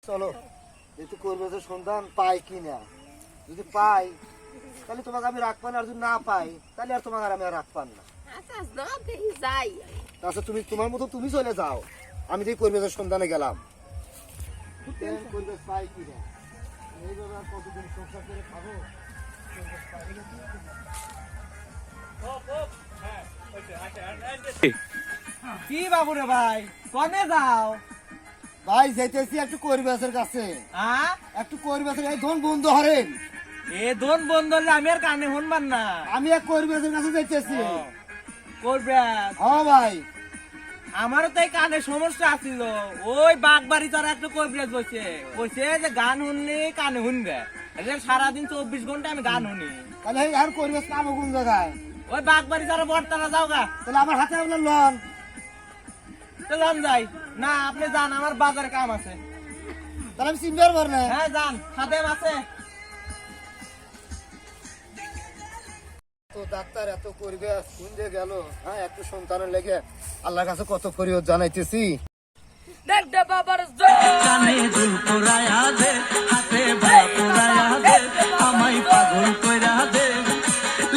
চলো যেহেতু করবে যে সন্ধান পাই কিনা, যদি পাই তাহলে তোমাকে আমি রাখবো না, আর যদি না পাই তাহলে আর তোমাকে আমি আর রাখবান না। আচ্ছা তুমি তোমার মতো তুমি চলে যাও, আমি দেখি পরিবেশের সন্ধানে গেলাম। পরিবেশ পাই কিনা, এইভাবে আর কতদিন সংসার করে খাবো। কি বাবু রে ভাই, কনে যাও? ভাই যাইতেছি একটু পরিবেশের কাছে, একটু পরিবেশের এই ধন বন্ধু হরেন এ দোন বন্ধ হলে আমি আর কানে শুনবার না। আমি এক পরিবেশের কাছে যাইতেছি। করবে হ্যাঁ ভাই, আমারও তো এই কানে সমস্যা আছিল। ওই বাগবাড়ি তারা একটু কবিরাজ বসে বসে যে গান শুনলে কানে শুনবে, সারাদিন 24 ঘন্টা আমি গান শুনি। তাহলে আর পরিবেশ পাবো কোন জায়গায়? ওই বাগবাড়ি তারা বর্তারা যাও গা। তাহলে আমার হাতে আপনার লন, তো লন যাই না, আপনি যান, আমার বাজারে কাম আছে। তাহলে আমি চিনতে পারবো না। হ্যাঁ যান, সাথে আছে। তো ডাক্তার এত পরিবেশ কোন যে গেল, হ্যাঁ একটু সন্তানের লেগে আল্লাহর কাছে কত ফরিয়াদ জানাইতেছি। কানে দুল পোড়ায়া দে, হাতে ভালা পোড়ায়া দে, আমায় পাগল কইরা দে,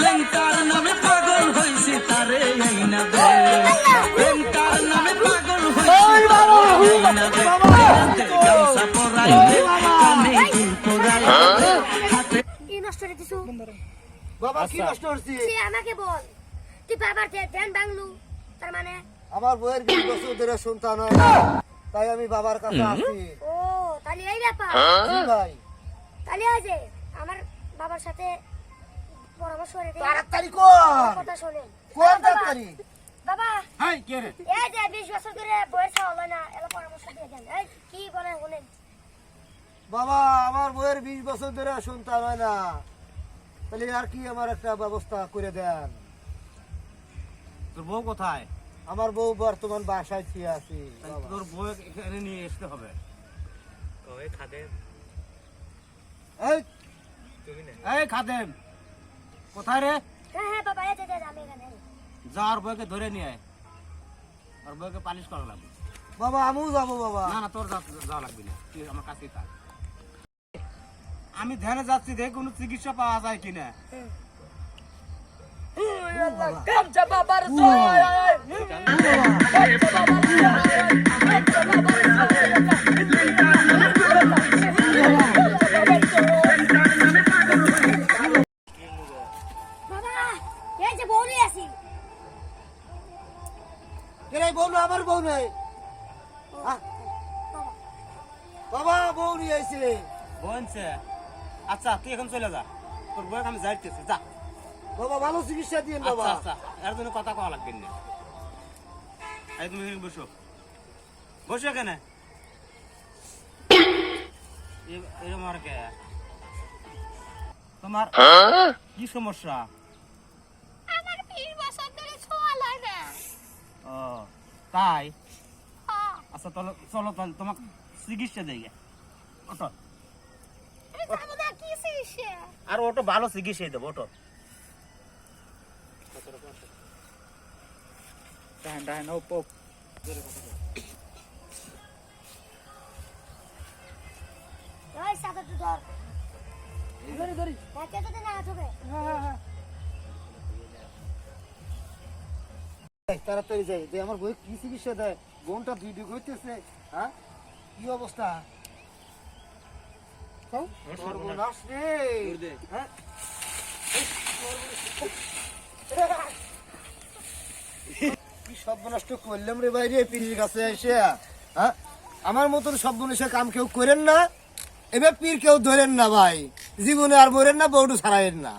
লেঙ্কার নামে পাগল হইছি তারে আইনা দে, লেঙ্কার নামে পাগল হইছি আইনা দে, গামছা পরাই দে, কানে দুল পোড়ায়া দে, হাতে কি নষ্ট করে দিছু? বাবা কি নষ্ট করছি? তুই আমাকে বল, তুই বাবার ধ্যান ভাঙলু, তার মানে? আমার বউয়ের 20 বছর ধরে সন্তান হয় না, তাই আমি বাবার কাছে আসি। ও তাহলে এই ব্যাপার। জি ভাই, তাহলে আজ আমার বাবার সাথে পরামর্শ করে দে। তাড়াতাড়ি কর, কথা শোনেন। কোন তাড়াতাড়ি? বাবা হাই কে রে? এই যে 20 বছর ধরে বয়স হলো না, এলা পরামর্শ দিয়ে দেন। এই কি বলেন শুনেন। বাবা আমার বউয়ের 20 বছর ধরে সন্তান হয় না, তাহলে আর কি আমার একটা ব্যবস্থা করে দেন। তোর বউ কোথায়? আমার বউ বর্তমান বাসায় ছিয়ে আছি। তোর বউ এখানে নিয়ে আসতে হবে। এই এই খাদেম কোথায় রে? হ্যাঁ হ্যাঁ বাবা, এই যে আমি এখানে। যার বউকে ধরে নিয়ে আয়, আর বউকে পালিশ করা লাগবে। বাবা আমিও যাবো বাবা। না না, তোর যাওয়া লাগবে না, তুই আমার কাছেই থাক। আমি ধ্যানে যাচ্ছি, দেখ কোনো চিকিৎসা পাওয়া যায় কিনা। বাবা এই যে বউরি আছি। এই বউ না, আমার বউ নেই। বাবা বাবা বউ নিয়ে আইছে। বলছে আচ্ছা তুই এখন চলে যা, তোর বউকে আমি যাইতেছি, যা। বাবা ভালো চিকিৎসা দিন বাবা। আচ্ছা আচ্ছা, এর জন্য কথা কওয়া লাগবে না। এই তুমি এখানে বসো, বসো এখানে। এরকম আর কে? তোমার কি সমস্যা? আমার 20 বছর ধরে ছোঁয়া লাগে না। ও তাই? আচ্ছা চলো চলো, তাহলে তোমাকে চিকিৎসা দেই। ওটো, কি চিকিৎসা? আর ওটো ভালো চিকিৎসা দেবো, ওটো। ওই সাথে তো ধর। ধরি হাতে তো না আসবে। তাড়াতাড়ি যাই, যে আমার বউ কি চিকিৎসা দেয়। বোনটা দুই দুই হইতেছে, হ্যাঁ কি অবস্থা? সর্বনাশ রে, হ্যাঁ? কি সর্বনাশ করলাম রে ভাই রে, পীরের কাছে এসে। হ্যাঁ আমার মতন সর্বনাশের কাম কেউ করেন না, এবার পীর কেউ ধরেন না ভাই, জীবনে আর বলেন না, বউটু ছাড়াইন না।